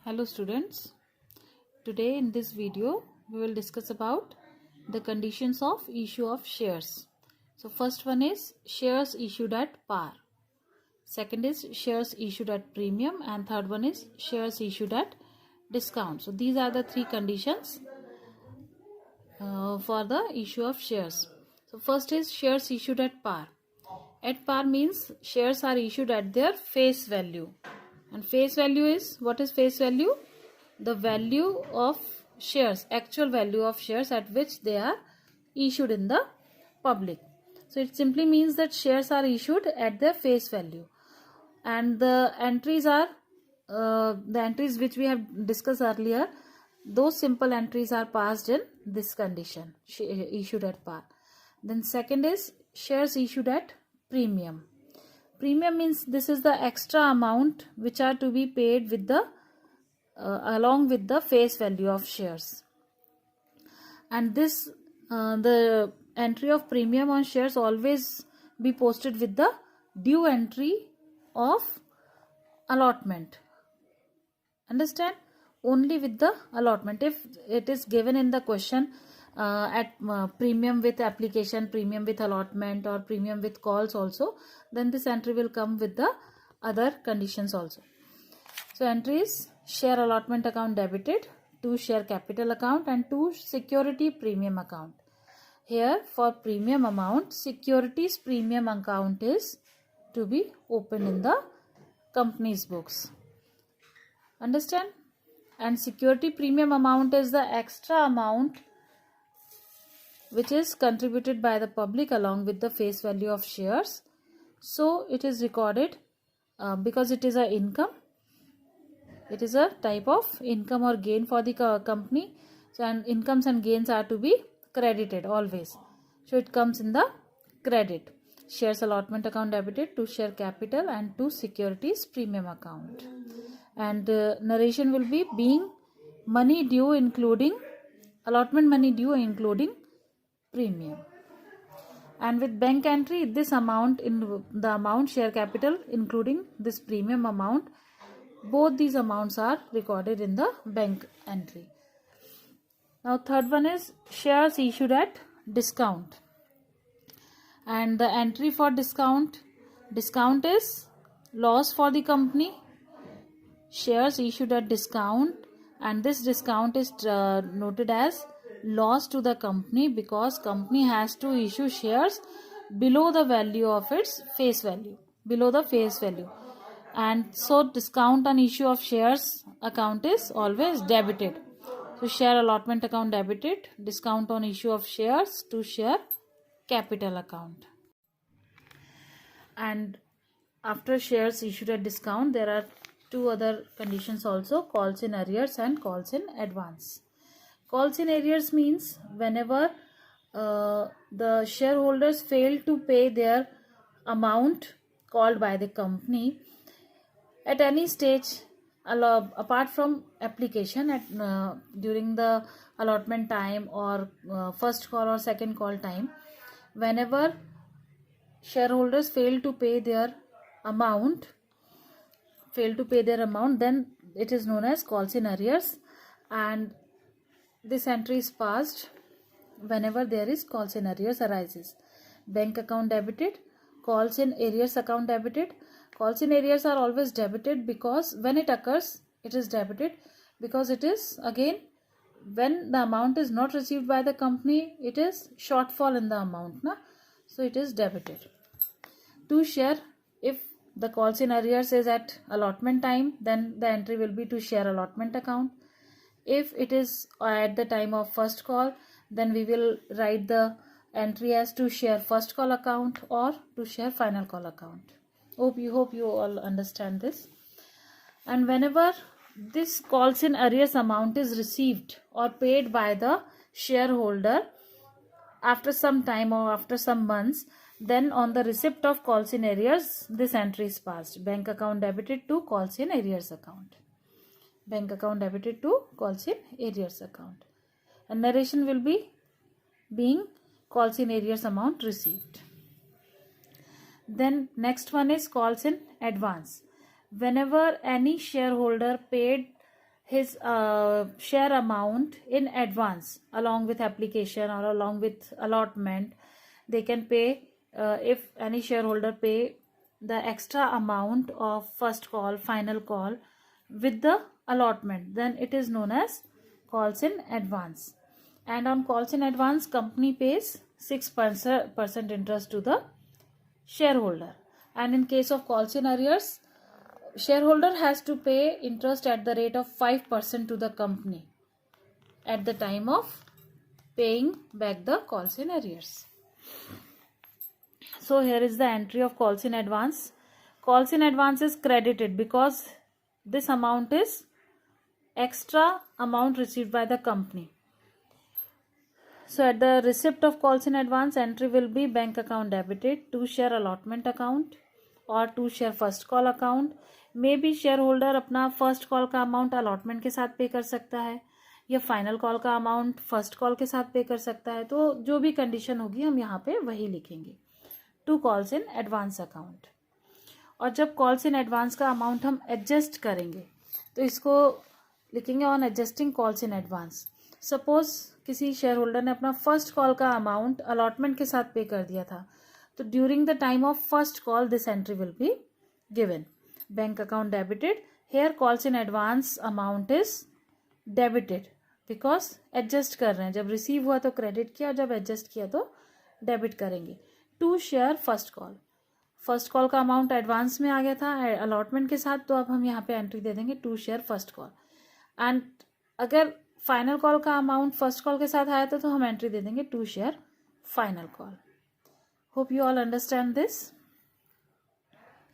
Hello students, today in this video we will discuss about the conditions of issue of shares. So first one is shares issued at par, second is shares issued at premium, and third one is shares issued at discount. So these are the three conditions for the issue of shares. So first is shares issued at par. At par means shares are issued at their face value. And face value is, what is face value? The value of shares, actual value of shares at which they are issued in the public. So it simply means that shares are issued at their face value. And the entries are, the entries which we have discussed earlier, those simple entries are passed in this condition, issued at par. Then second is shares issued at premium. Premium means this is the extra amount which are to be paid with the along with the face value of shares. And this the entry of premium on shares always be posted with the due entry of allotment. Understand? Only with the allotment. If it is given in the question at premium with application, premium with allotment, or premium with calls also, then this entry will come with the other conditions also. So entry is share allotment account debited, to share capital account, and to security premium account. Here for premium amount, securities premium account is to be opened in the company's books. Understand? And security premium amount is the extra amount which is contributed by the public along with the face value of shares. So it is recorded because it is a income. It is a type of income or gain for the company. So and incomes and gains are to be credited always. So it comes in the credit. Shares allotment account debited, to share capital, and to securities premium account. And narration will be being money due including allotment money due including premium. And with bank entry, this amount in the amount share capital including this premium amount, both these amounts are recorded in the bank entry. Now third one is shares issued at discount. And the entry for discount is loss for the company. Shares issued at discount, and this discount is noted as loss to the company because company has to issue shares below the value of its face value, below the face value. And so discount on issue of shares account is always debited. So share allotment account debited, discount on issue of shares to share capital account. And after shares issued at discount, there are two other conditions also, calls in arrears and calls in advance. Calls in arrears means whenever the shareholders fail to pay their amount called by the company at any stage apart from application at during the allotment time or first call or second call time, whenever shareholders fail to pay their amount, then it is known as calls in arrears, and this entry is passed whenever there is calls in arrears arises. Bank account debited, calls in arrears account debited. Calls in arrears are always debited because when it occurs, it is debited because it is again when the amount is not received by the company, it is shortfall in the amount, so it is debited. To share, if the calls in arrears is at allotment time, then the entry will be to share allotment account. If it is at the time of first call, then we will write the entry as to share first call account or to share final call account. Hope you all understand this. And whenever this calls in arrears amount is received or paid by the shareholder after some time or after some months, then on the receipt of calls in arrears, this entry is passed. Bank account debited to calls in arrears account. Bank account debited to calls in arrears account. And narration will be being calls in arrears amount received. Then next one is calls in advance. Whenever any shareholder paid his share amount in advance along with application or along with allotment. They can pay, if any shareholder pay the extra amount of first call, final call with the allotment, then it is known as calls in advance. And on calls in advance, company pays 6% interest to the shareholder. And in case of calls in arrears, shareholder has to pay interest at the rate of 5% to the company at the time of paying back the calls in arrears. So here is the entry of calls in advance. Calls in advance is credited because this amount is extra amount received by the company. So at the receipt of calls in advance, entry will be bank account debited, to share allotment account और to share first call account. May be shareholder अपना first call का amount allotment के साथ pay कर सकता है या final call का अमाउंट फर्स्ट कॉल के साथ पे कर सकता है. तो जो भी कंडीशन होगी हम यहाँ पे वही लिखेंगे, to calls in advance account. और जब कॉल्स इन एडवांस का अमाउंट हम एडजस्ट करेंगे तो इसको लिखेंगे on adjusting calls in advance. Suppose किसी शेयर होल्डर ने अपना फर्स्ट कॉल का अमाउंट अलॉटमेंट के साथ पे कर दिया था, तो during the time of first call this entry will be given. Bank account debited, here calls in advance amount is debited because adjust कर रहे हैं. जब रिसीव हुआ तो क्रेडिट किया और जब एडजस्ट किया तो डेबिट करेंगे. To share first call, first call का अमाउंट एडवांस में आ गया था अलॉटमेंट के साथ, तो अब हम यहाँ पे एंट्री दे देंगे to share first call. And अगर फाइनल कॉल का अमाउंट फर्स्ट कॉल के साथ आया था तो हम एंट्री दे देंगे to share final call. Hope you all understand this.